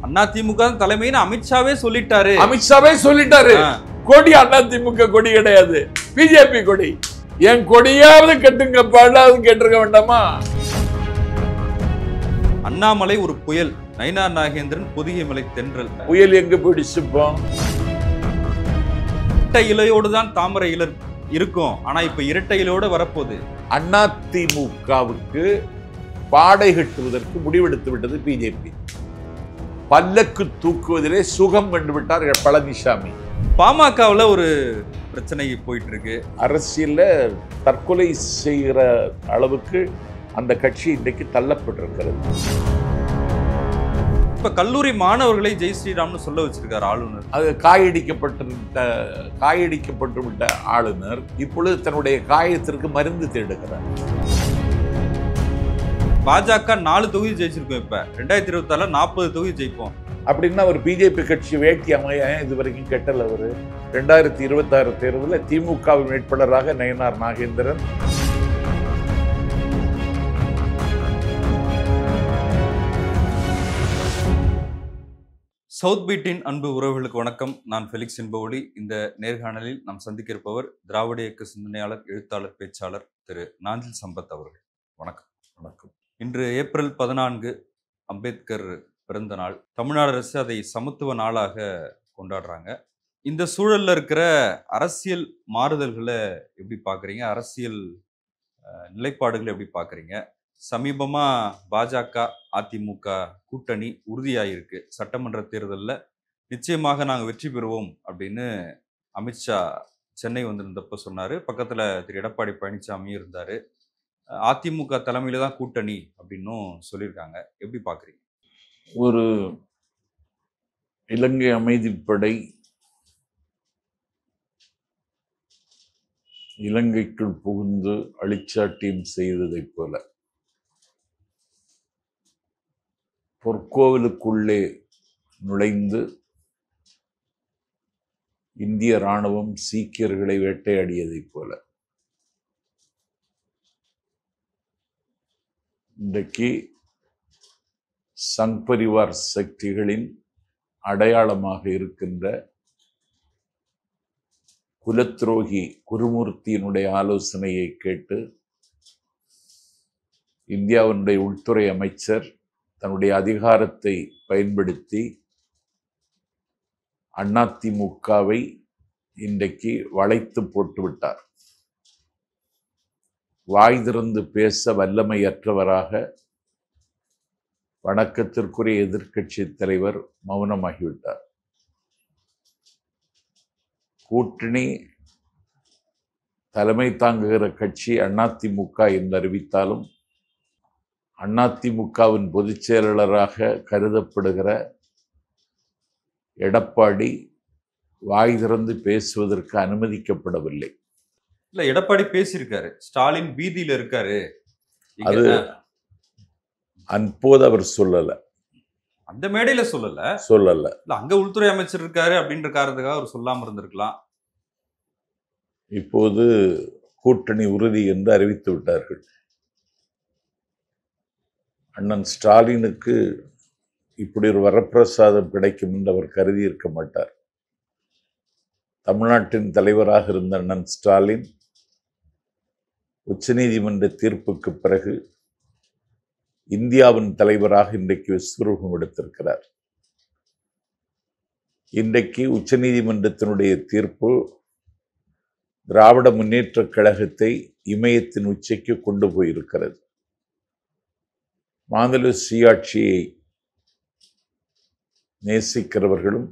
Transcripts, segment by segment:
அதிமுக தலைமைன்னு அமித்ஷாவே சொல்லிட்டாரு. கொடி அதிமுக கொடி கிடையாது, பிஜேபி கொடி. என் கொடியாவது கட்டுங்க, பாடாவது கேட்டிருக்க வேண்டாமா? அண்ணாமலை ஒரு புயல், நயினார் நாகேந்திரன் பொதிகை மலை தென்றல். புயல் எங்க பிடிச்சுப்போம்? இரட்டை இலையோடு தான் தாமரை இலர் இருக்கும். ஆனா இப்ப இரட்டை இலையோட வரப்போகுது. அதிமுகவுக்கு பாடை கட்டுவதற்கு முடிவெடுத்து விட்டது பிஜேபி. பல்லக்கு தூக்குவதிலே சுகம் கண்டுவிட்டார் பழனிசாமி. பாமகவுல ஒரு பிரச்சனை போயிட்டு இருக்கு. அரசியல்ல தற்கொலை செய்கிற அளவுக்கு அந்த கட்சி இன்றைக்கு தள்ளப்பட்டிருக்கிறது. இப்ப கல்லூரி மாணவர்களை ஜெய் ஸ்ரீராம்னு சொல்ல வச்சிருக்காரு ஆளுநர். அது காயடிக்கப்பட்டுவிட்ட ஆளுநர் இப்பொழுது தன்னுடைய காயத்திற்கு மருந்து தேடுகிறார். பாஜக 4 தொகுதி ஜெயிச்சிருக்கோம். இப்ப 2024 40 தொகுதி ஜெயிப்போம் அப்படின்னா ஒரு பிஜேபி கட்சி வேட்டி அமைய இது வரைக்கும் கெட்டல. அவரு 2026 தேர்தலில் திமுகவின் வேட்பாளராக நயினார் நாகேந்திரன். சவுத் பீட்டின் அன்பு உறவுகளுக்கு வணக்கம். நான் ஃபெலிக்ஸ் என்பவொலி. இந்த நேர்காணலில் நாம் சந்திக்க இருப்பவர் திராவிட இயக்க சிந்தனையாளர், எழுத்தாளர், பேச்சாளர் திரு நாஞ்சில் சம்பத் அவர்கள். வணக்கம். வணக்கம். இன்று ஏப்ரல் 14 அம்பேத்கர் பிறந்த நாள். தமிழ்நாடு அரசு அதை சமத்துவ நாளாக கொண்டாடுறாங்க. இந்த சூழல்ல இருக்கிற அரசியல் மாறுதல்களை எப்படி பார்க்குறீங்க? அரசியல் நிலைப்பாடுகளை எப்படி பார்க்குறீங்க? சமீபமா பாஜக அதிமுக கூட்டணி உறுதியாயிருக்கு. சட்டமன்ற தேர்தலில் நிச்சயமாக நாங்கள் வெற்றி பெறுவோம் அப்படின்னு அமித்ஷா சென்னை வந்திருந்தப்ப சொன்னார். பக்கத்தில் திரு எடப்பாடி பழனிசாமியும் இருந்தார். அதிமுக தலைமையில தான் கூட்டணி அப்படின்னும் சொல்லியிருக்காங்க. எப்படி பார்க்குறீங்க? ஒரு இலங்கை அமைதிப்படை இலங்கைக்குள் புகுந்து அழிச்சாட்டியம் செய்ததைப் போல பொற்கோவிலுக்குள்ளே நுழைந்து இந்திய இராணுவம் சீக்கியர்களை வேட்டையாடியதைப் போல இன்றைக்கு சங் பரிவார் சக்திகளின் அடையாளமாக இருக்கின்ற குலத்ரோகி குருமூர்த்தியினுடைய ஆலோசனையை கேட்டு இந்தியாவினுடைய உள்துறை அமைச்சர் தன்னுடைய அதிகாரத்தை பயன்படுத்தி அதிமுகவை இன்றைக்கு வளைத்து போட்டுவிட்டார். வாய் திறந்து பேச வல்லமையற்றவராக வணக்கத்திற்குரிய எதிர்க்கட்சி தலைவர் மௌனமாகிவிட்டார். கூட்டணி தலைமை தாங்குகிற கட்சி அதிமுக என்று அறிவித்தாலும் அதிமுகவின் பொதுச் செயலாளராக கருதப்படுகிற எடப்பாடி வாய் திறந்து பேசுவதற்கு அனுமதிக்கப்படவில்லை. இல்ல, எடப்பாடி பேசியிருக்காரு. ஸ்டாலின் பீதியில இருக்காரு. அது அப்போது அவர் சொல்லல, அந்த மேடையில சொல்லல. இல்ல, அங்க உள்துறை அமைச்சர் இருக்காரு அப்படின்ற காரணத்துக்காக அவர் சொல்லாம இருந்திருக்கலாம். இப்போது கூட்டணி உறுதி என்று அறிவித்து விட்டார்கள். அண்ணன் ஸ்டாலினுக்கு இப்படி ஒரு வரப்பிரசாதம் கிடைக்கும் என்று அவர் கருதி இருக்க மாட்டார். தமிழ்நாட்டின் தலைவராக இருந்த அண்ணன் ஸ்டாலின் உச்சநீதிமன்ற தீர்ப்புக்கு பிறகு இந்தியாவின் தலைவராக இன்றைக்கு விஸ்வரூபம் எடுத்திருக்கிறார். இன்றைக்கு உச்சநீதிமன்றத்தினுடைய தீர்ப்பு திராவிட முன்னேற்றக் கழகத்தை இமயத்தின் உச்சிக்கு கொண்டு போயிருக்கிறது. மாநில சுயாட்சியை நேசிக்கிறவர்களும்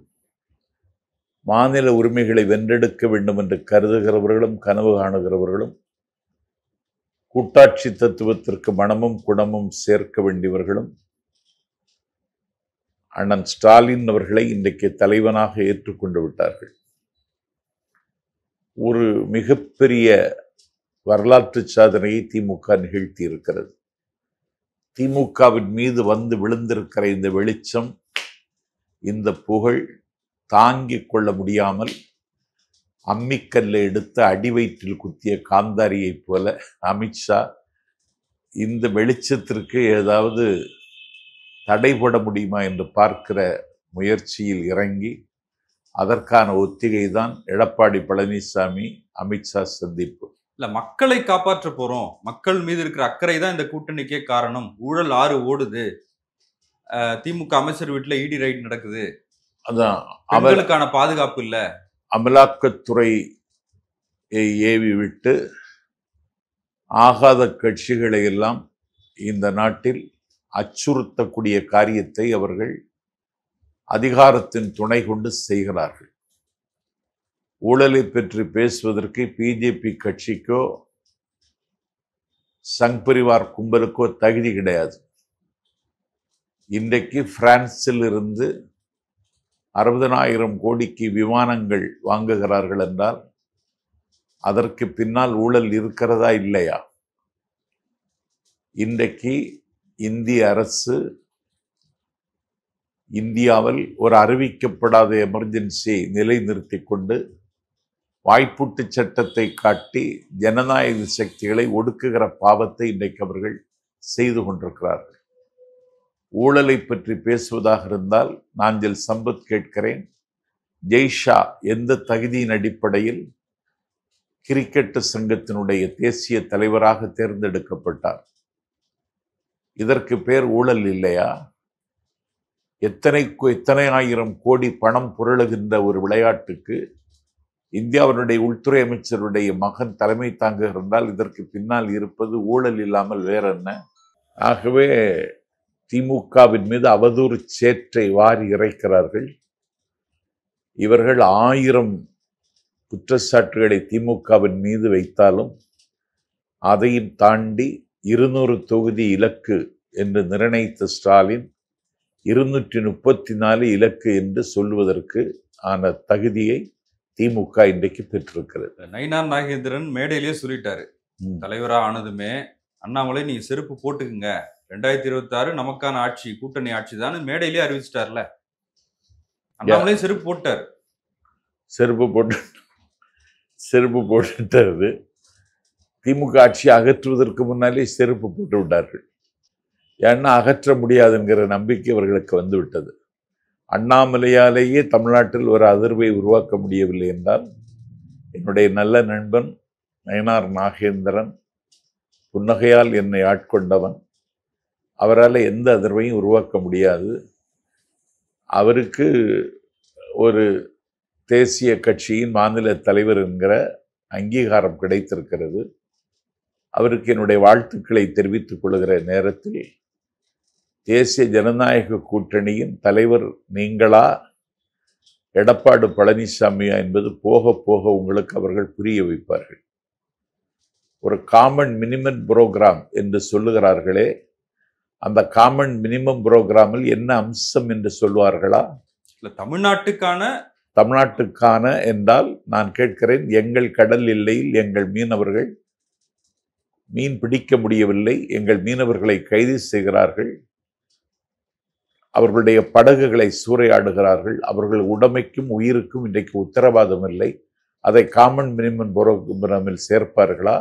மாநில உரிமைகளை வென்றெடுக்க வேண்டும் என்று கருதுகிறவர்களும் கனவு காணுகிறவர்களும் கூட்டாட்சி தத்துவத்திற்கு மனமும் குணமும் சேர்க்க வேண்டியவர்களும் அண்ணன் ஸ்டாலின் அவர்களை இன்றைக்கு தலைவனாக ஏற்றுக்கொண்டு விட்டார்கள். ஒரு மிகப்பெரிய வரலாற்று சாதனையை திமுக நிகழ்த்தி இருக்கிறது. திமுகவின் மீது வந்து விழுந்திருக்கிற இந்த வெளிச்சம், இந்த புகழ் தாங்கிக் கொள்ள முடியாமல் அம்மிக்கல்லை எடுத்து அடி வயிற்றில் குத்திய காந்தாரியைப் போல அமித்ஷா இந்த வெளிச்சத்திற்கு ஏதாவது தடைபட முடியுமா என்று பார்க்கிற முயற்சியில் இறங்கி அதற்கான ஒத்திகை தான் எடப்பாடி பழனிசாமி அமித்ஷா சந்திப்பு. இல்ல, மக்களை காப்பாற்ற போறோம், மக்கள் மீது இருக்கிற அக்கறை தான் இந்த கூட்டணிக்கே காரணம், ஊழல் ஆறு ஓடுது, திமுக அமைச்சர் வீட்டுல இடி ரைட் நடக்குது, அதான் அவர்களுக்கான பாதுகாப்பு இல்ல, அமலாக்கத்துறை ஏவி விட்டு ஆகாத கட்சிகளை எல்லாம் இந்த நாட்டில் அச்சுறுத்தக்கூடிய காரியத்தை அவர்கள் அதிகாரத்தின் துணை கொண்டு செய்கிறார்கள். ஊழலை பற்றி பேசுவதற்கு பிஜேபி கட்சிக்கோ சங் பரிவார் கும்பலுக்கோ தகுதி கிடையாது. இன்றைக்கு பிரான்சில் இருந்து 60,000 கோடிக்கு விமானங்கள் வாங்குகிறார்கள் என்றால் அதற்கு பின்னால் ஊழல் இருக்கிறதா இல்லையா? இன்றைக்கு இந்திய அரசு இந்தியாவில் ஒரு அறிவிக்கப்படாத எமர்ஜென்சியை நிலைநிறுத்தி கொண்டு வாய்ப்பூட்டு சட்டத்தை காட்டி ஜனநாயக சக்திகளை ஒடுக்குகிற பாவத்தை இன்றைக்கு அவர்கள் செய்து கொண்டிருக்கிறார்கள். ஊழலை பற்றி பேசுவதாக இருந்தால் நாஞ்சில் சம்பத் கேட்கிறேன், ஜெய்ஷா எந்த தகுதியின் அடிப்படையில் கிரிக்கெட் சங்கத்தினுடைய தேசிய தலைவராக தேர்ந்தெடுக்கப்பட்டார்? இதற்கு பேர் ஊழல் இல்லையா? எத்தனை ஆயிரம் கோடி பணம் புரளுகின்ற ஒரு விளையாட்டுக்கு இந்தியாவினுடைய உள்துறை அமைச்சருடைய மகன் தலைமை தாங்குகிறால் இதற்கு பின்னால் இருப்பது ஊழல் இல்லாமல் வேற என்ன? ஆகவே திமுகவின் மீது அவதூறு சேற்றை வாரி இறைக்கிறார்கள். இவர்கள் 1000 குற்றச்சாட்டுகளை திமுகவின் மீது வைத்தாலும் அதையும் தாண்டி 200 தொகுதி இலக்கு என்று நிர்ணயித்த ஸ்டாலின் 234 இலக்கு என்று சொல்வதற்கு ஆன தகுதியை திமுக இன்றைக்கு பெற்றிருக்கிறது. நயினார் நாகேந்திரன் மேடையிலேயே சொல்லிட்டாரு, தலைவரா ஆனதுமே அண்ணாமலை நீ செருப்பு போட்டுக்குங்க, 2026 நமக்கான ஆட்சி, கூட்டணி ஆட்சி தான் மேடையிலேயே அறிவிச்சிட்டார்ல. அண்ணாமலை செருப்பு போட்டார். செருப்பு போட்டுட்டது. திமுக ஆட்சி அகற்றுவதற்கு முன்னாலே செருப்பு போட்டு விட்டார்கள். ஏன்னா அகற்ற முடியாதுங்கிற நம்பிக்கை அவர்களுக்கு வந்துவிட்டது. அண்ணாமலையாலேயே தமிழ்நாட்டில் ஒரு அதிர்வை உருவாக்க முடியவில்லை என்றால் என்னுடைய நல்ல நண்பன் நயினார் நாகேந்திரன் புன்னகையால் என்னை ஆட்கொண்டவன், அவரால் எந்த அதிர்வையும் உருவாக்க முடியாது. அவருக்கு ஒரு தேசிய கட்சியின் மாநில தலைவர் என்கிற அங்கீகாரம் கிடைத்திருக்கிறது. அவருக்கு என்னுடைய வாழ்த்துக்களை தெரிவித்துக் கொள்கிற நேரத்தில் தேசிய ஜனநாயக கூட்டணியின் தலைவர் நீங்களா எடப்பாடி பழனிசாமியா என்பது போக போக உங்களுக்கு அவர்கள் புரிய வைப்பார்கள். ஒரு காமன் மினிமம் புரோகிராம் என்று சொல்லுகிறார்களே, அந்த காமன் மினிமம் புரோகிராமில் என்ன அம்சம் என்று சொல்வார்களா? தமிழ்நாட்டுக்கான என்றால் நான் கேட்கிறேன், எங்கள் கடல் எல்லையில் எங்கள் மீனவர்கள் மீன் பிடிக்க முடியவில்லை, எங்கள் மீனவர்களை கைது செய்கிறார்கள், அவர்களுடைய படகுகளை சூறையாடுகிறார்கள், அவர்கள் உடைமைக்கும் உயிருக்கும் இன்றைக்கு உத்தரவாதம் இல்லை, அதை காமன் மினிமம் புரோகிராமில் சேர்ப்பார்களா?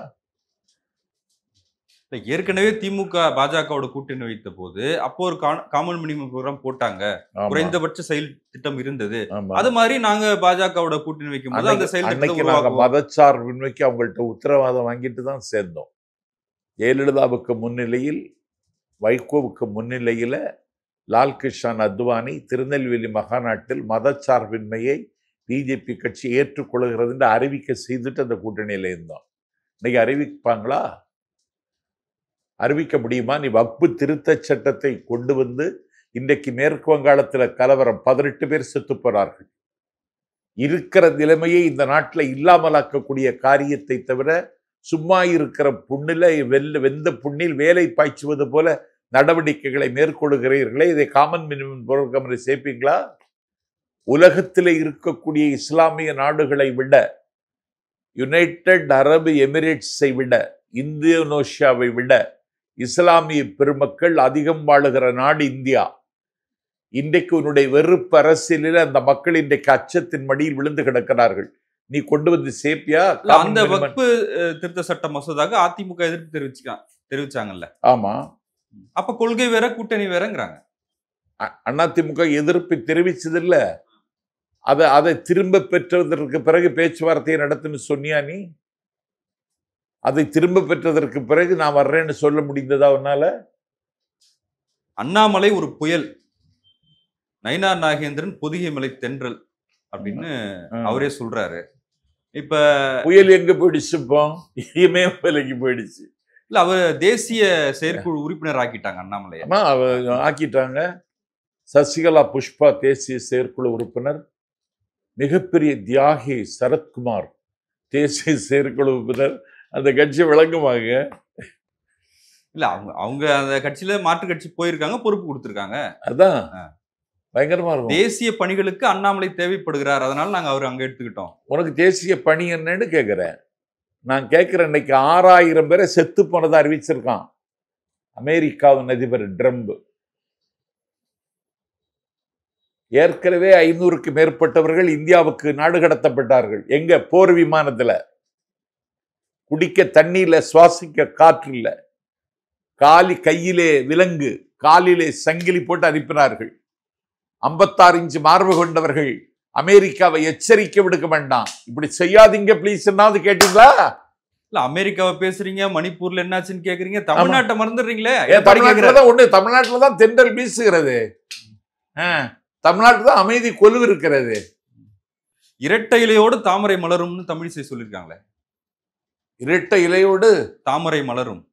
ஏற்கனவே திமுக பாஜகவோட கூட்டணி வைத்த போது அப்போ ஒரு காமன் மினிமம் ப்ரோக்ராம் போட்டாங்க, குறைந்தபட்ச செயல் திட்டம் இருந்தது. அது மாதிரி நாங்க பாஜகவோட கூட்டணி வைக்கும் போது அந்த செயல் திட்டம் மதச்சார்பின்மைக்கு அவங்கள்ட்ட உத்தரவாதம் வாங்கிட்டு தான் சேர்ந்தோம். ஜெயலலிதாவுக்கு முன்னிலையில், வைகோவுக்கு முன்னிலையில லால்கிருஷ்ணன் அத்வானி திருநெல்வேலி மகாநாட்டில் மதச்சார்பின்மையை பிஜேபி கட்சி ஏற்றுக்கொள்கிறது என்று அறிவிக்க செய்துட்டு அந்த கூட்டணியில இருந்தோம். இன்னைக்கு அறிவிப்பாங்களா? அறிவிக்க முடியுமா? நீ வக்பு திருத்த சட்டத்தை கொண்டு வந்து இன்றைக்கு மேற்கு வங்காளத்தில் கலவரம் 18 பேர் செத்து போனார்கள். இருக்கிற நிலைமையை இந்த நாட்டில் இல்லாமலாக்கக்கூடிய காரியத்தை தவிர சும்மா இருக்கிற புண்ணில வெந்த புண்ணில் வேலை பாய்ச்சுவது போல நடவடிக்கைகளை மேற்கொள்கிறீர்களே, இதை காமன் மினிமம் புரோகிராமில் சேர்ப்பீங்களா? உலகத்தில் இருக்கக்கூடிய இஸ்லாமிய நாடுகளை விட, யுனைடெட் அரபு எமிரேட்ஸை விட, இந்தோனேஷியாவை விட இஸ்லாமிய பெருமக்கள் அதிகம் வாழுகிற நாடு இந்தியா. இன்றைக்கு உன்னுடைய வெறுப்பு அரசியலில் அந்த மக்கள் இன்றைக்கு அச்சத்தின் மடியில் விழுந்து கிடக்கிறார்கள். நீ கொண்டு வந்து சேப்பியா? அந்த வக்பு திருத்த சட்ட மசோதாக்கு அதிமுக எதிர்ப்பு தெரிவிச்சாங்கல்ல. ஆமா. அப்ப கொள்கை வேற கூட்டணி வேறங்கிறாங்க. அதிமுக எதிர்ப்பு தெரிவிச்சதில்ல. அதை திரும்ப பெற்றதற்கு பிறகு பேச்சுவார்த்தையை நடத்துன்னு சொன்னியா நீ? அதை திரும்ப பெற்றதற்கு பிறகு நான் வர்றேன்னு சொல்ல முடிந்ததா உன்னால? அண்ணாமலை ஒரு புயல், நயினார் நாகேந்திரன் பொதிகை மலை தென்றல் அப்படின்னு அவரே சொல்றாரு. இப்ப புயல் எங்க போயிடுச்சு? இப்போ இமயமலைக்கு போயிடுச்சு. இல்ல, அவர் தேசிய செயற்குழு உறுப்பினர் ஆக்கிட்டாங்க அண்ணாமலையை. ஆக்கிட்டாங்க. சசிகலா புஷ்பா தேசிய செயற்குழு உறுப்பினர், மிகப்பெரிய தியாகி சரத்குமார் தேசிய செயற்குழு உறுப்பினர். அந்த கட்சி விளங்குவாங்க. இல்ல, அவங்க அந்த கட்சியில மாற்று கட்சி போயிருக்காங்க, பொறுப்பு கொடுத்திருக்காங்க. அதான் பயங்கரமா இருக்கும். தேசிய பணிகளுக்கு அண்ணாமலை தேவைப்படுகிறார், அதனால நாங்க அவர் அங்க எடுத்துக்கிட்டோம். உனக்கு தேசிய பணி என்னன்னு கேட்கிறேன். நான் கேட்கிறேன், இன்னைக்கு 6000 பேரை செத்து போனதை அறிவிச்சிருக்கான் அமெரிக்காவின் அதிபர் ட்ரம்ப். ஏற்கனவே 500க்கு மேற்பட்டவர்கள் இந்தியாவுக்கு நாடு கடத்தப்பட்டார்கள். எங்க? போர் விமானத்துல. குடிக்க தண்ணி இல்ல, சுவாசிக்க காற்று இல்ல, கையிலே விலங்கு, காலிலே சங்கிலி போட்டு அனுப்பினார்கள். 56 இன்ச்சு மார்பு கொண்டவர்கள் அமெரிக்காவை எச்சரிக்கை விடுக்க வேண்டாம், இப்படி செய்யாதீங்க பிளீஸ். கேட்டீங்களா? இல்ல, அமெரிக்காவை பேசுறீங்க, மணிப்பூர்ல என்னாச்சுன்னு கேக்குறீங்க, தமிழ்நாட்டை மறந்துடுறீங்களே. தமிழ்நாட்டுல தான் தென்றல் வீசுகிறது, தமிழ்நாட்டுல தான் அமைதி கொலு இருக்கிறது. இரட்டை இலையோடு தாமரை மலரும்னு தமிழிசை சொல்லியிருக்காங்களே. இரட்டை இலையோடு தாமரை மலரும்.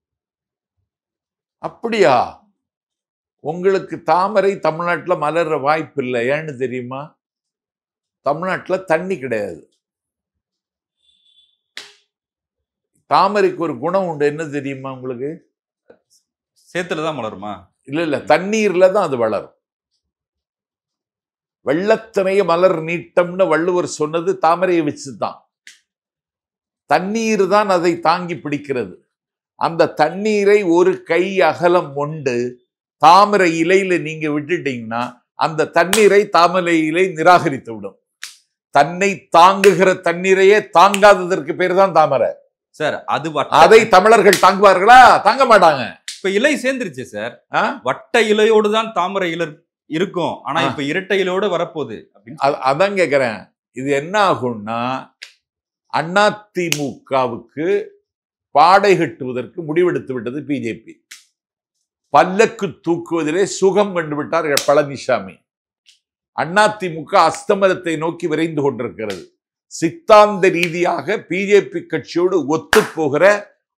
அப்படியா? உங்களுக்கு தாமரை தமிழ்நாட்டில் மலர்ற வாய்ப்பு இல்லை. ஏன்னு தெரியுமா? தமிழ்நாட்டில் தண்ணி கிடையாது. தாமரைக்கு ஒரு குணம் உண்டு, என்ன தெரியுமா உங்களுக்கு? சேத்துலதான் மலருமா? இல்ல, தண்ணீர்ல தான் அது வளரும். வெள்ளத்தனைய மலர் நீட்டம்னு வள்ளுவர் சொன்னது தாமரையை வச்சுதான். தண்ணீர் தான் அதை தாங்கி பிடிக்கிறது. அந்த தண்ணீரை ஒரு கை அகலம் கொண்டு தாமரை இலையில நீங்க விட்டுட்டீங்கன்னா அந்த தண்ணீரை தாமரை இலை நிராகரித்து விடும். தன்னை தாங்குகிற தண்ணீரையே தாங்காததற்கு பேர் தான் தாமரை. சார், அது அதை தமிழர்கள் தாங்குவார்களா? தாங்க மாட்டாங்க. இப்ப இலை சேர்ந்துருச்சு சார். வட்ட இலையோடு தான் தாமரை இலை இருக்கும். ஆனா இப்ப இரட்டை இலையோடு வரப்போகுது. அதான் கேக்குறேன். இது என்ன ஆகும்னா, அதிமுகவுக்கு பாடை கட்டுவதற்கு முடிவெடுத்து விட்டது பிஜேபி. பல்லக்கு தூக்குவதிலே சுகம் கண்டுவிட்டார் பழனிசாமி. அதிமுக அஸ்தமனத்தை நோக்கி விரைந்து கொண்டிருக்கிறது. சித்தாந்த ரீதியாக பிஜேபி கட்சியோடு ஒத்து போகிற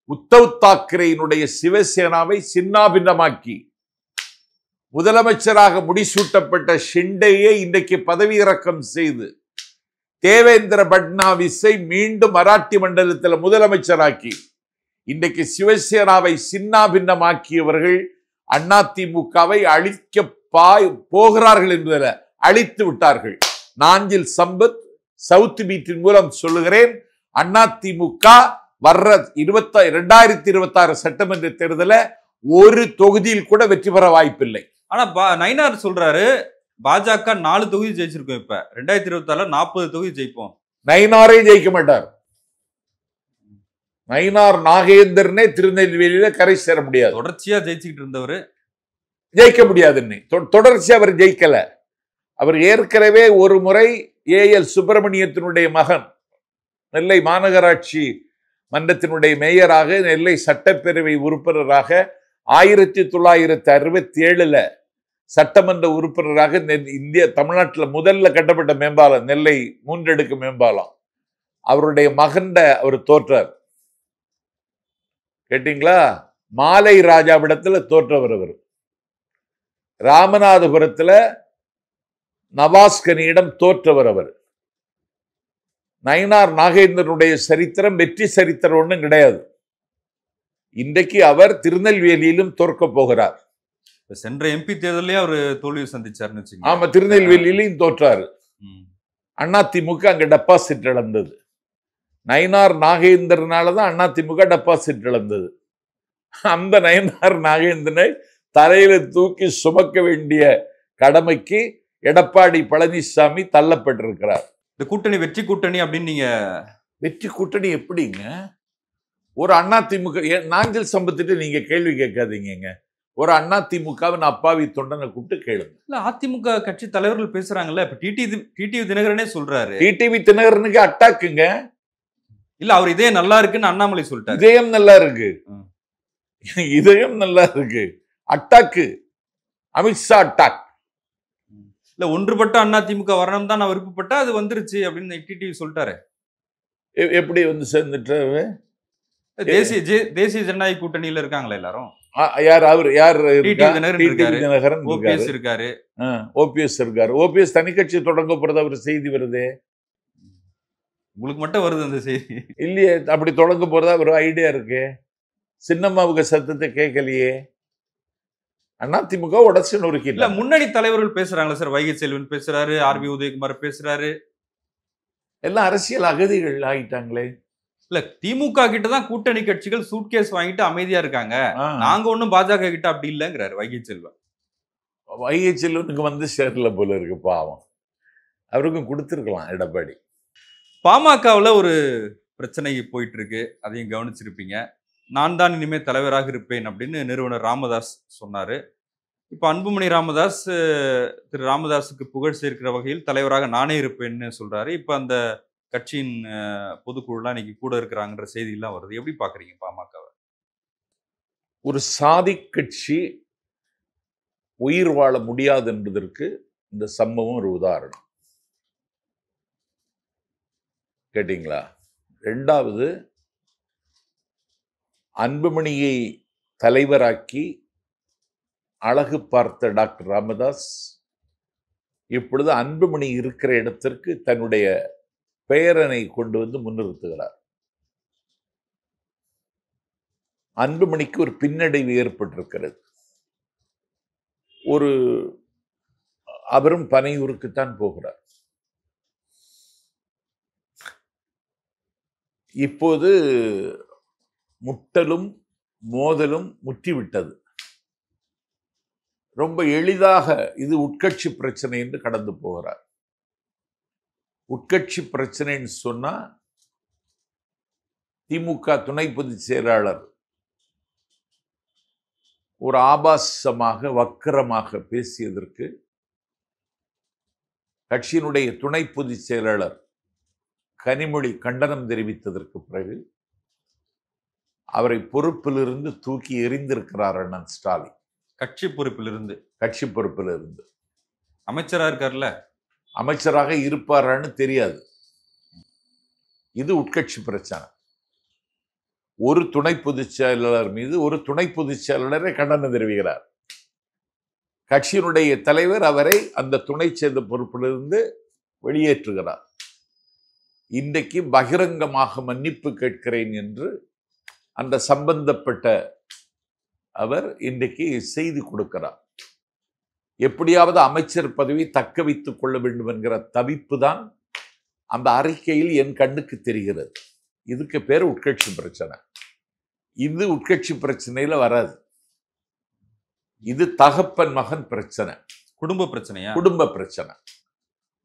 உத்தவ் தாக்கரேயினுடைய சிவசேனாவை சின்னாபின்னமாக்கி முதலமைச்சராக முடிசூட்டப்பட்ட ஷிண்டேயை இன்றைக்கு பதவி இறக்கம் செய்து தேவேந்திர பட்னாவிஸை மீண்டும் மராட்டி மண்டலத்தில் முதலமைச்சராக்கி இன்றைக்கு சிவசேனாவை சின்னாபின்னமாக்கியவர்கள் அதிமுகவை அழிக்க போகிறார்கள் என்பதில் அழித்து விட்டார்கள். நாஞ்சில் சம்பத் சவுத் பீட்டின் மூலம் சொல்லுகிறேன், அதிமுக வர்ற 2026 சட்டமன்ற தேர்தலில் ஒரு தொகுதியில் கூட வெற்றி பெற வாய்ப்பில்லை. ஆனா நயினார் சொல்றாரு, பாஜக 4 தொகுதி ஜெயிச்சிருக்கோம். இப்ப 2026 40 தொகுதி ஜெயிப்போம். நயினாரே ஜெயிக்க மாட்டார். நயினார் நாகேந்திரனே திருநெல்வேலியில கரை சேர முடியாது. தொடர்ச்சியா ஜெயிச்சுக்கிட்டு இருந்தவர் ஜெயிக்க முடியாது. தொடர்ச்சியா அவர் ஜெயிக்கல. அவர் ஏற்கனவே ஒரு முறை ஏஎல் சுப்பிரமணியத்தினுடைய மகன் நெல்லை மாநகராட்சி மன்றத்தினுடைய மேயராக, நெல்லை சட்டப்பேரவை உறுப்பினராக 1967 சட்டமன்ற உறுப்பினராக இந்திய தமிழ்நாட்டில் முதல்ல கட்டப்பட்ட மேம்பாலம் நெல்லை 3 அடுக்கு மேம்பாலம், அவருடைய மகன்ட அவர் தோற்றார். கேட்டீங்களா? மாலை ராஜாவிடத்துல தோற்றவர் அவர். ராமநாதபுரத்துல நவாஸ்கனியிடம் தோற்றவர் அவர். நயினார் நாகேந்திரனுடைய சரித்திரம் வெற்றி சரித்திரம் ஒன்றும் கிடையாது. இன்றைக்கு அவர் திருநெல்வேலியிலும் தோற்க போகிறார். சென்ற எம்பி தேர்தலையும் அவர் தோல்வியை சந்திச்சாருன்னு வச்சுக்கோங்க. ஆமா, திருநெல்வேலியிலையும் தோற்றாரு. அதிமுக அங்க டெபாசிட் இழந்தது. நயினார் நாகேந்திரனாலதான் அதிமுக டெபாசிட் இழந்தது. அந்த நயினார் நாகேந்திரனை தலையில தூக்கி சுமக்க வேண்டிய கடமைக்கு எடப்பாடி பழனிசாமி தள்ளப்பட்டிருக்கிறார். இந்த கூட்டணி வெற்றி கூட்டணி அப்படின்னு நீங்க வெற்றி கூட்டணி எப்படிங்க? ஒரு அதிமுக நாஞ்சில் சம்பத்திட்டு நீங்க கேள்வி கேட்காதீங்க. ஒரு அதிமுகவின் அப்பாவி தொண்டனை கூப்பிட்டு கேளுங்க. இல்ல அதிமுக கட்சி தலைவர்கள் பேசுறாங்கல்ல, இப்ப டிடிவி தினகரனே சொல்றாரு. டிடிவி தினகரனுக்கு அட்டாக்குங்க. இல்ல அவர் இதே நல்லா இருக்குன்னு அண்ணாமலை சொல்லிட்டாரு. இதயம் நல்லா இருக்கு, இதயம் நல்லா இருக்கு. Attack, Amit Shah attack. இல்ல ஒன்றுபட்ட அதிமுக வரணும் தான் நான் விருப்பப்பட்டா அது வந்துருச்சு அப்படின்னு டிடிவி சொல்லிட்டாரு. எப்படி வந்து சேர்ந்துட்டாரு? தேசிய ஜனநாயக கூட்டணியில இருக்காங்களா எல்லாரும்? யார் அவர்? யார்? தினகரன், ஓபிஎஸ் இருக்காரு, ஓபிஎஸ் இருக்காரு. ஓபிஎஸ் தனி கட்சி தொடங்க போறது அவர் செய்தி வருது. உங்களுக்கு மட்டும் வருது அந்த செய்தி இல்லையே? அப்படி தொடங்க போறதா ஒரு ஐடியா இருக்கு. சின்னம்மாவுக்கு சத்தத்தை கேட்கலையே. அதிமுக உடச்சு நொறுக்கி. இல்ல முன்னணி தலைவர்கள் பேசுறாங்களா சார்? வைகை செல்வன் பேசுறாரு, ஆர்பி உதயகுமார் பேசுறாரு. எல்லாம் அரசியல் அகதிகள் ஆகிட்டாங்களே. இல்ல திமுக கிட்ட தான் கூட்டணி கட்சிகள் சூட்கேஸ் வாங்கிட்டு அமைதியா இருக்காங்க. நாங்க ஒண்ணும் பாஜக கிட்ட அப்படி இல்லைங்கிறாரு வைகை செல்வன். வைகை செல்வனுக்கு வந்து சேரல போல இருக்கு, பாவம். அவருக்கும் கொடுத்துருக்கலாம் எடப்பாடி. பாமகவுல ஒரு பிரச்சனை போயிட்டு இருக்கு, அதையும் கவனிச்சிருப்பீங்க. நான் தான் இனிமே தலைவராக இருப்பேன் அப்படின்னு நிறுவனர் ராமதாஸ் சொன்னாரு. இப்ப அன்புமணி ராமதாஸ் திரு ராமதாஸுக்கு புகழ் சேர்க்கிற வகையில் தலைவராக நானே இருப்பேன்னு சொல்றாரு. இப்ப அந்த கட்சியின் பொதுக்குழுலாம் இன்னைக்கு கூட இருக்கிறாங்கன்ற செய்தி எல்லாம் வருது. எப்படி பாக்குறீங்க பாமகவை? ஒரு சாதி கட்சி உயிர் வாழ முடியாது என்பதற்கு இந்த சம்பவம் ஒரு உதாரணம். கேட்டீங்களா? இரண்டாவது, அன்புமணியை தலைவராக்கி அழகு பார்த்த டாக்டர் ராமதாஸ் இப்பொழுது அன்புமணி இருக்கிற இடத்திற்கு தன்னுடைய பெயரனை கொண்டு வந்து முன்னிறுத்துகிறார். அன்புமணிக்கு ஒரு பின்னடைவு ஏற்பட்டிருக்கிறது. அவரும் பனையூருக்குத்தான் போகிறார். இப்போது முட்டலும் மோதலும் முற்றிவிட்டது. ரொம்ப எளிதாக இது உட்கட்சி பிரச்சனை என்று கடந்து போகிறார். உட்கட்சி பிரச்சனைன்னு சொன்னா திமுக துணை பொதுச் செயலாளர் ஒரு ஆபாசமாக வக்கரமாக பேசியதற்கு கட்சியினுடைய துணை பொதுச் செயலாளர் கனிமொழி கண்டனம் தெரிவித்ததற்கு பிறகு அவரை பொறுப்பிலிருந்து தூக்கி எறிந்திருக்கிறார் அண்ணன் ஸ்டாலின். கட்சி பொறுப்பிலிருந்து அமைச்சரா இருக்கார்ல, அமைச்சராக இருப்பாரான்னு தெரியாது. இது உட்கட்சி பிரச்சனை. ஒரு துணை பொதுச் செயலாளர் மீது ஒரு துணை பொதுச் செயலாளரை கண்டனம் தெரிவிக்கிறார். கட்சியினுடைய தலைவர் அவரை அந்த துணை சேர்ந்த பொறுப்பிலிருந்து வெளியேற்றுகிறார். இன்றைக்கு பகிரங்கமாக மன்னிப்பு கேட்கிறேன் என்று அந்த சம்பந்தப்பட்ட அவர் இன்றைக்கு செய்தி கொடுக்கிறார். எப்படியாவது அமைச்சர் பதவி தக்க வைத்துக் கொள்ள வேண்டும் என்கிற தவிப்பு தான் அந்த அறிக்கையில் என் கண்ணுக்கு தெரிகிறது. இதுக்கு பேர் உட்கட்சி பிரச்சனை. இது உட்கட்சி பிரச்சனையில வராது. இது தகப்பன் மகன் பிரச்சனை, குடும்ப பிரச்சனையா? குடும்ப பிரச்சனை.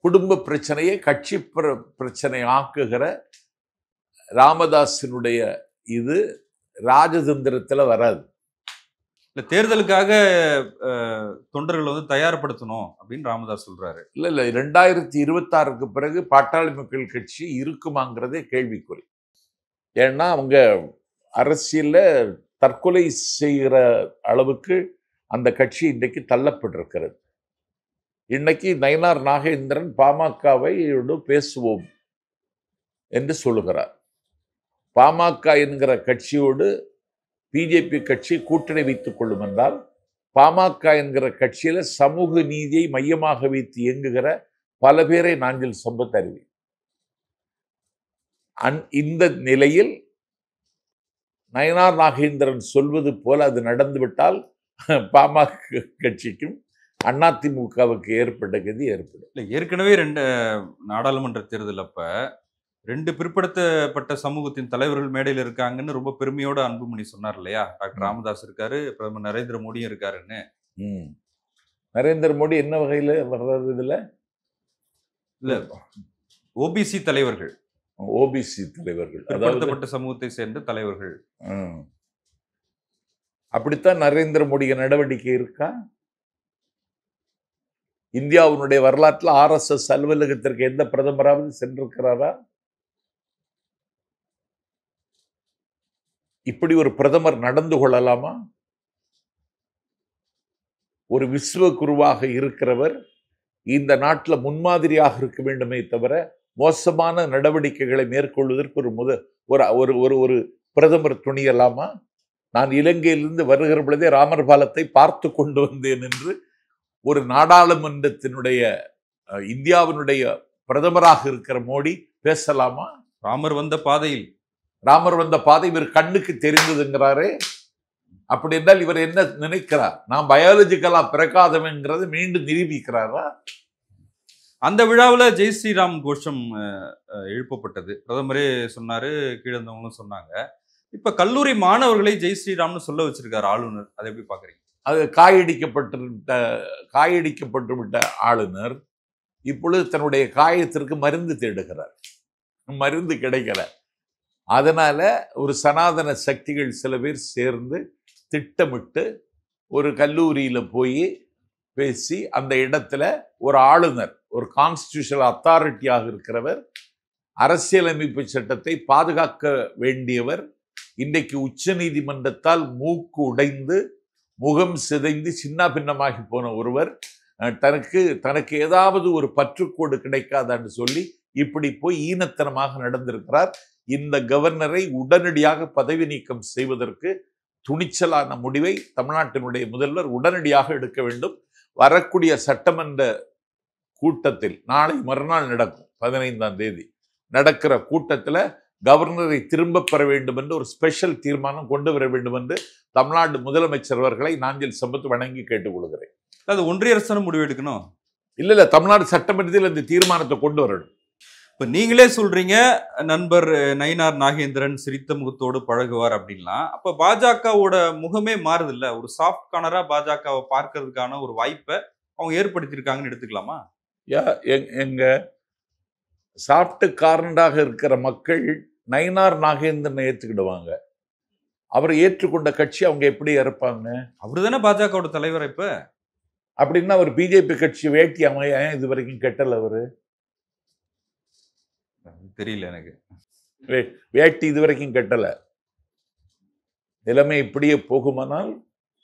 குடும்ப பிரச்சனையை கட்சி பிரச்சனை ஆக்குகிற ராமதாஸினுடைய இது ராஜதந்திரத்துல வராது. இல்ல தேர்தலுக்காக தொண்டர்கள் வந்து தயார்படுத்தணும் அப்படின்னு ராமதாஸ் சொல்றாரு. இல்ல 2026க்கு பிறகு பாட்டாளி மக்கள் கட்சி இருக்குமாங்கிறதே கேள்விக்குறி. ஏன்னா அவங்க அரசியல்ல தற்கொலை செய்கிற அளவுக்கு அந்த கட்சி இன்றைக்கு தள்ளப்பட்டிருக்கிறது. இன்னைக்கு நயினார் நாகேந்திரன் பாமகவோடு பேசுவோம் என்று சொல்லுகிறார். பாமக என்கிற கட்சியோடு பிஜேபி கட்சி கூட்டணி வைத்துக் கொள்ளும் என்றால் பாமக என்கிற கட்சியில சமூக நீதியை மையமாக வைத்து இயங்குகிற பல பேரை நாங்கள் சம்பத் அறிவி. இந்த நிலையில் நயினார் நாகேந்திரன் சொல்வது போல அது நடந்துவிட்டால் பாமக கட்சிக்கும் அதிமுகவுக்கு ஏற்பட்ட கதி ஏற்படும். இல்லை ஏற்கனவே 2 நாடாளுமன்ற தேர்தல் அப்ப 2 பிற்படுத்தப்பட்ட சமூகத்தின் தலைவர்கள் மேடையில் இருக்காங்கன்னு ரொம்ப பெருமையோட அன்புமணி சொன்னார் இல்லையா? டாக்டர் ராமதாஸ் இருக்காரு, பிரதமர் நரேந்திர மோடியும் இருக்காருன்னு. நரேந்திர மோடி என்ன வகையில வர்றது? இதுல இல்ல ஓபிசி தலைவர்கள், ஓபிசி தலைவர்கள், பிற்படுத்தப்பட்ட சமூகத்தை சேர்ந்த தலைவர்கள். அப்படித்தான் நரேந்திர மோடிய நடவடிக்கை இருக்கா? இந்தியாவினுடைய வரலாற்றில் RSS அலுவலகத்திற்கு எந்த பிரதமராவது சென்றிருக்கிறாரா? இப்படி ஒரு பிரதமர் நடந்து கொள்ளலாமா? ஒரு விஸ்வகுருவாக இருக்கிறவர் இந்த நாட்டில் முன்மாதிரியாக இருக்க வேண்டுமே தவிர மோசமான நடவடிக்கைகளை மேற்கொள்வதற்கு ஒரு பிரதமர் துணியலாமா? நான் இலங்கையிலிருந்து வருகிற பொழுதே ராமர் பாலத்தை பார்த்து கொண்டு வந்தேன் என்று ஒரு நாடாளுமன்றத்தினுடைய இந்தியாவினுடைய பிரதமராக இருக்கிற மோடி பேசலாமா? ராமர் வந்த பாதையில் இவர் கண்ணுக்கு தெரிந்ததுங்கிறாரே. அப்படி என்றால் இவர் என்ன நினைக்கிறார்? நான் பயாலஜிக்கலா பிறக்காதவங்கிறத மீண்டும் நிரூபிக்கிறாரா? அந்த விழாவில் ஜெய் ஸ்ரீராம் கோஷம் எழுப்பப்பட்டது. பிரதமரே சொன்னாரு, கீழே இருந்தவங்களும் சொன்னாங்க. இப்ப கல்லூரி மாணவர்களை ஜெய் ஸ்ரீராம்னு சொல்ல வச்சிருக்காரு ஆளுநர். அதை எப்படி பாக்குறீங்க? அது காயடிக்கப்பட்டு விட்ட ஆளுநர் இப்பொழுது தன்னுடைய காயத்திற்கு மருந்து தேடுகிறார். மருந்து கிடைக்கல. அதனால ஒரு சனாதன சக்திகள் சில பேர் சேர்ந்து திட்டமிட்டு ஒரு கல்லூரியில போய் பேசி அந்த இடத்துல ஒரு ஆளுநர், ஒரு கான்ஸ்டிடியூஷனல் அத்தாரிட்டியாக இருக்கிறவர், அரசியலமைப்பு சட்டத்தை பாதுகாக்க வேண்டியவர், இன்றைக்கு உச்ச நீதிமன்றத்தால் மூக்கு உடைந்து முகம் சிதைந்து சின்ன பின்னமாகி போன ஒருவர் தனக்கு ஏதாவது ஒரு பற்றுக்கோடு கிடைக்காதான்னு சொல்லி இப்படி போய் ஈனத்தனமாக நடந்திருக்கிறார். இந்த கவர்னரை உடனடியாக பதவி நீக்கம் செய்வதற்கு துணிச்சலான முடிவை தமிழ்நாட்டினுடைய முதல்வர் உடனடியாக எடுக்க வேண்டும். வரக்கூடிய சட்டமன்ற கூட்டத்தில் நாளை மறுநாள் நடக்கும் 15ஆம் தேதி நடக்கிற கூட்டத்தில் கவர்னரை திரும்ப பெற வேண்டும் என்று ஒரு ஸ்பெஷல் தீர்மானம் கொண்டு வர வேண்டும் என்று தமிழ்நாடு முதலமைச்சர் அவர்களை நாஞ்சில் சம்பத் வணங்கி கேட்டுக்கொள்கிறேன். அது ஒன்றிய அரசு முடிவு எடுக்கணும். இல்ல தமிழ்நாடு சட்டமன்றத்தில் அந்த தீர்மானத்தை கொண்டு வரணும். இப்ப நீங்களே சொல்றீங்க நண்பர் நயினார் நாகேந்திரன் சிரித்த முகத்தோடு பழகுவார் அப்படின்லாம். அப்ப பாஜகவோட முகமே மாறுது இல்ல? ஒரு சாஃப்ட் கார்னரா பாஜகவை பார்க்கறதுக்கான ஒரு வாய்ப்பை அவங்க ஏற்படுத்தியிருக்காங்கன்னு எடுத்துக்கலாமா? எங்க சாஃப்ட் கார்னராக இருக்கிற மக்கள் நயினார் நாகேந்திரனை ஏற்றுக்கிடுவாங்க. அவரை ஏற்றுக்கொண்ட கட்சி அவங்க எப்படி இருப்பாங்க? அவரு தானே பாஜகவோட தலைவர். இப்ப அப்படின்னா அவர் பிஜேபி கட்சி வேட்டி அமைய இது வரைக்கும் கெட்டல. அவரு தெரியல எனக்கு. வேட்டி இது வரைக்கும் கெட்டல. நிலைமை இப்படியே போகுமானால்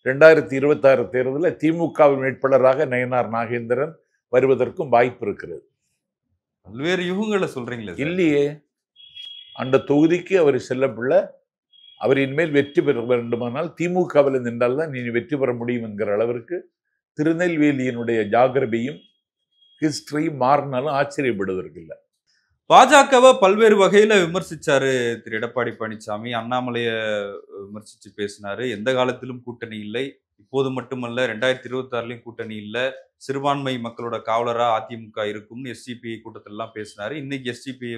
2026 தேர்தலில் திமுகவின் வேட்பாளராக நயினார் நாகேந்திரன் வருவதற்கும் வாய்ப்பு இருக்கிறது. பல்வேறு யுகங்களை சொல்றீங்களே. இல்லையே, அந்த தொகுதிக்கு அவர் செல்லப்பிள்ளை. அவர் இனிமேல் வெற்றி பெற வேண்டுமானால் திமுகவில் நின்றால் தான் நீ வெற்றி பெற முடியும் என்கிற அளவிற்கு திருநெல்வேலியினுடைய ஜாகிரபியும் ஹிஸ்டரியும் மாறினாலும் ஆச்சரியப்படுவதற்கில்லை. பாஜகவை பல்வேறு வகையில விமர்சிச்சாரு திரு எடப்பாடி பழனிசாமி. அண்ணாமலையை விமர்சிச்சு பேசினாரு. எந்த காலத்திலும் கூட்டணி இல்லை, இப்போது மட்டுமல்ல 2026லயும் கூட்டணி இல்லை, சிறுபான்மை மக்களோட காவலரா அதிமுக இருக்கும்னு SCPI கூட்டத்திலாம் பேசினாரு. இன்னைக்கு SCPI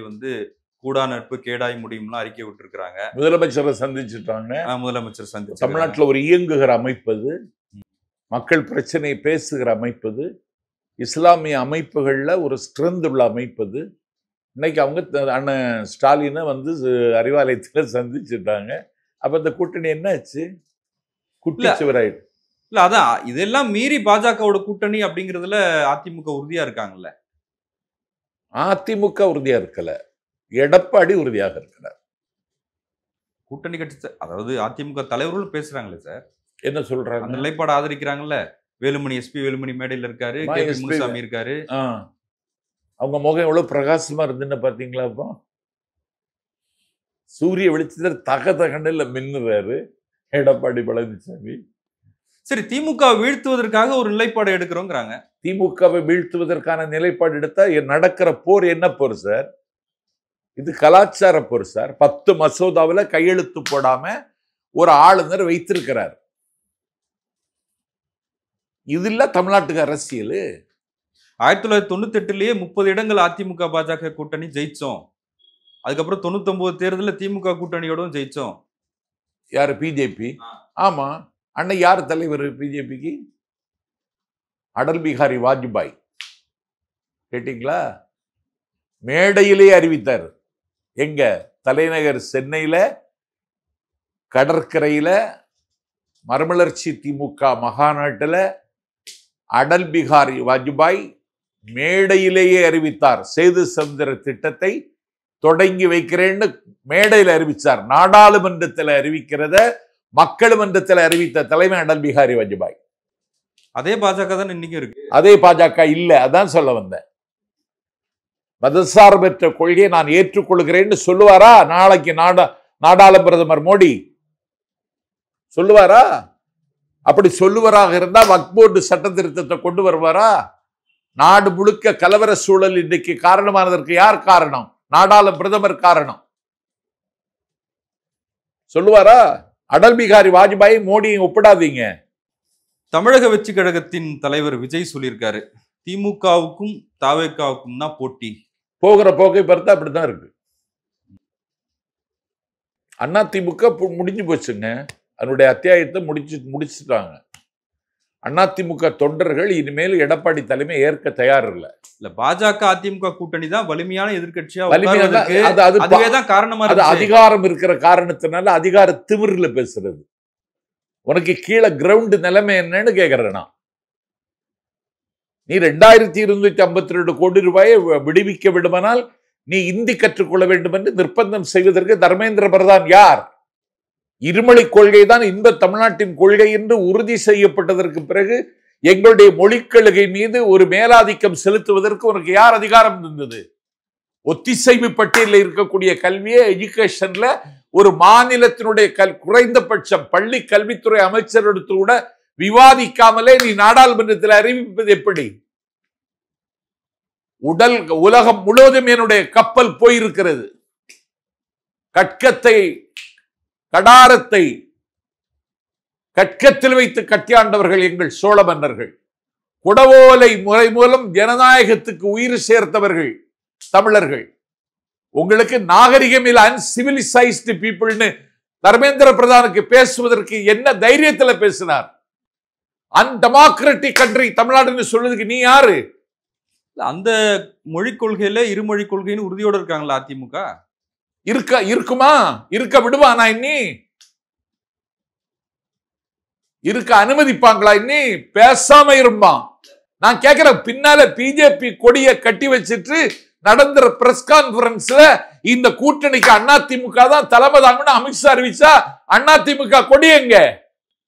கூடா நட்பு கேடாய் முடியும்லாம் அறிக்கை விட்டுருக்காங்க. முதலமைச்சரை சந்திச்சுட்டாங்க. முதலமைச்சர் சந்திச்சு தமிழ்நாட்டில் ஒரு இயங்குகிற அமைப்பது, மக்கள் பிரச்சனையை பேசுகிற அமைப்பது, இஸ்லாமிய அமைப்புகள்ல ஒரு ஸ்ட்ரென்த் உள்ள அமைப்பது. இன்னைக்கு அவங்க அண்ணன் ஸ்டாலினை அறிவாலயத்தில் சந்திச்சுட்டாங்க. அப்ப இந்த கூட்டணி என்ன ஆச்சு? குட்டிச்சுவராயிடு இல்ல. அதான் இதெல்லாம் மீறி பாஜகவோட கூட்டணி அப்படிங்கிறதுல அதிமுக உறுதியா இருக்காங்கல்ல. அதிமுக உறுதியா இருக்கல, எடப்பாடி உறுதியாக இருக்கிறார். கூட்டணி கட்சி அதாவது அதிமுக தலைவர்களும் பேசுறாங்களே சார். என்ன சொல்றாங்க? அந்த நிலைப்பாடு ஆதரிக்கிறாங்கல்ல. வேலுமணி SP வேலுமணி மேடையில் இருக்காரு, KP முனுசாமி இருக்காரு. அவங்க முகம் எவ்வளவு பிரகாசமா இருந்துன்னு பாத்தீங்களா? இப்போ சூரிய வெளிச்சத்தில் தகதகண்டில் மின்னுறாரு எடப்பாடி பழனிசாமி. சரி, திமுக வீழ்த்துவதற்காக ஒரு நிலைப்பாடு எடுக்கிறோங்கிறாங்க. திமுகவை வீழ்த்துவதற்கான நிலைப்பாடு எடுத்தா நடக்கிற போர் என்ன போர் சார்? இது கலாச்சார போர் சார். 10 மசோதாவில் கையெழுத்து போடாம ஒரு ஆளுநர் வைத்திருக்கிறார். இது இல்ல தமிழ்நாட்டுக்கு அரசியல். 1998லயே 30 இடங்கள் அதிமுக பாஜக கூட்டணி ஜெயிச்சோம். அதுக்கப்புறம் 99 தேர்தலில் திமுக கூட்டணியோடும் ஜெயிச்சோம். யாரு? பிஜேபி. ஆமா, அண்ணன் யார் தலைவர் பிஜேபிக்கு? அடல் பிகாரி வாஜ்பாய். கேட்டீங்களா? மேடையிலே அறிவித்தார். எங்க? தலைநகர் சென்னையில கடற்கரையில மறுமலர்ச்சி திமுக மகாநாட்டில் அடல் பிகாரி வாஜ்பாய் மேடையிலேயே அறிவித்தார். சேது சமுத்திர திட்டத்தை தொடங்கி வைக்கிறேன்னு மேடையில் அறிவித்தார். நாடாளுமன்றத்தில் அறிவிக்கிறத மக்கள் மன்றத்தில் அறிவித்த தலைமை அடல் பிகாரி வாஜ்பாய். அதே பாஜக தான் இன்னைக்கு இருக்கு. அதே பாஜக இல்ல, அதான் சொல்ல வந்தேன். மதசார்பற்ற கொள்கையை நான் ஏற்றுக்கொள்கிறேன்னு சொல்லுவாரா நாளைக்கு நாடாளுமன்ற பிரதமர் மோடி? சொல்லுவாரா? அப்படி சொல்லுவராக இருந்தா வக்ஃப் போர்டு சட்ட திருத்தத்தை கொண்டு வருவாரா? நாடு முழுக்க கலவர சூழல் இன்றைக்கு காரணமானதற்கு யார் காரணம்? நாடாளுமன்ற பிரதமர் காரணம். சொல்லுவாரா? அடல் பிகாரி வாஜ்பாய் மோடியை ஒப்பிடாதீங்க. தமிழக வெற்றி கழகத்தின் தலைவர் விஜய் சொல்லியிருக்காரு, திமுகவுக்கும் தாவேகாவுக்கும் தான் போட்டி. போகிற போக்கை பார்த்தா அப்படித்தான் இருக்கு. அண்ணா திமுக முடிஞ்சு போச்சுங்க. அதனுடைய அத்தியாயத்தை முடிச்சுட்டாங்க. அதிமுக தொண்டர்கள் இனிமேல் எடப்பாடி தலைமை ஏற்க தயார் இல்ல. பாஜக அதிமுக கூட்டணி தான் வலிமையான எதிர்கட்சியா காரணமா அது அதிகாரம் இருக்கிற காரணத்தினால அதிகார திமிர்ல பேசுறது. உனக்கு கீழே கிரவுண்ட் நிலைமை என்னன்னு கேக்குறேன். நீ 2252 கோடி ரூபாயை விடுவிக்க விடுமானால் நீ இந்தி கற்றுக்கொள்ள வேண்டும் என்று நிர்பந்தம் செய்வதற்கு தர்மேந்திர பிரதான் யார்? இருமொழி கொள்கை தான் இந்த தமிழ்நாட்டின் கொள்கை என்று உறுதி செய்யப்பட்டதற்கு பிறகு எங்களுடைய மொழிக்கொள்கை மீது ஒரு மேலாதிக்கம் செலுத்துவதற்கு உனக்கு யார் அதிகாரம் இருந்தது? ஒத்திசைவு பட்டியலில் இருக்கக்கூடிய கல்வியை எஜுகேஷன்ல ஒரு மாநிலத்தினுடைய குறைந்தபட்சம் பள்ளி கல்வித்துறை அமைச்சரிடத்து கூட விவாதிக்காமலே நீ நாடாளுமன்றத்தில் அறிவிப்பது எப்படி? உலகம் முழுவதும் என்னுடைய கப்பல் போயிருக்கிறது. கடாரத்தை கட்கத்தில் வைத்து கட்டியாண்டவர்கள் எங்கள் சோழ மன்னர்கள். குடவோலை முறை மூலம் ஜனநாயகத்துக்கு உயிர் சேர்த்தவர்கள் தமிழர்கள். உங்களுக்கு நாகரிகம் இல்ல, அன்சிவிலைஸ்டு பீப்புள்னு தர்மேந்திர பிரதானுக்கு பேசுவதற்கு என்ன தைரியத்துல பேசினார்? அன்டெமோக்ராட்டிக் கண்ட்ரி தமிழ்நாடுன்னு சொல்றதுக்கு நீ யாரு? அந்த மொழி கொள்கையில இருமொழி கொள்கைன்னு உறுதியோடு இருக்காங்களா அதிமுக? இருக்குமா? இருக்க விடுவானா? இன்னி இருக்க அனுமதிப்பாங்களா? இன்னி பேசாம இருப்பான். நான் கேட்கிறேன், பின்னால பிஜேபி கொடியை கட்டி வச்சிட்டு நடந்த பிரஸ் கான்பரன்ஸ்ல இந்த கூட்டணிக்கு அதிமுக தான் தலைமை தாங்கன்னு அமித்ஷா அறிவிச்சா அதிமுக கொடி எங்க?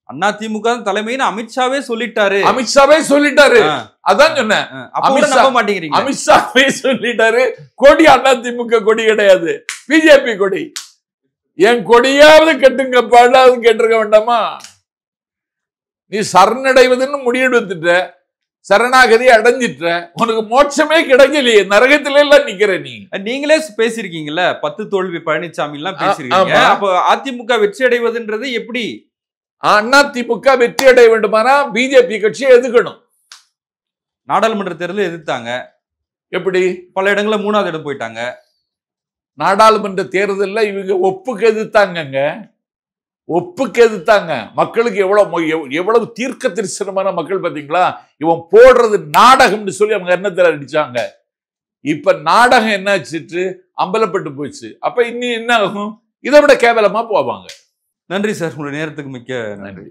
அதிமுக தலைமைன்னு அமித்ஷாவே சொல்லிட்டாரு. அதான் சொன்னேன். அமித்ஷாவே சொல்லிட்டாரு. கொடி அதிமுக கொடி கிடையாது, பிஜேபி கொடி. என் கொடியாவது கட்டுங்க, பாடாவது கேட்டிருக்க வேண்டாமா? நீ சரணடைவதுன்னு முடிவெடுத்துட்ட, சரணாகதி அடைஞ்சிட்ட, உனக்கு மோட்சமே கிடைக்கலையே, நரகத்தில எல்லாம் நிக்கிற. நீங்களே பேசிருக்கீங்கல்ல, 10 தோல்வி பழனிசாமி எல்லாம் பேசிருக்கீங்க. அப்ப அதிமுக வெற்றி அடைவதுன்றது எப்படி? அதிமுக வெற்றி அடைய வேண்டுமானா பிஜேபி கட்சியை எதிர்க்கணும். நாடாளுமன்ற தேர்தலில் எதிர்த்தாங்க. எப்படி? பல இடங்கள்ல 3வது இடம் போயிட்டாங்க. நாடாளுமன்ற தேர்தலில் இவங்க ஒப்புக்கு எதிர்த்தாங்க. மக்களுக்கு எவ்வளவு தீர்க்க தரிசனமான மக்கள் பாத்தீங்களா? இவன் போடுறது நாடகம்னு சொல்லி அவங்க எண்ணத்துல அடிச்சாங்க. இப்ப நாடகம் என்ன ஆச்சு? அம்பலப்பட்டு போச்சு. அப்ப இன்னும் என்ன ஆகும்? இதை விட கேவலமா போவாங்க. நன்றி சார், உங்களுடைய நேரத்துக்கு மிக்க நன்றி.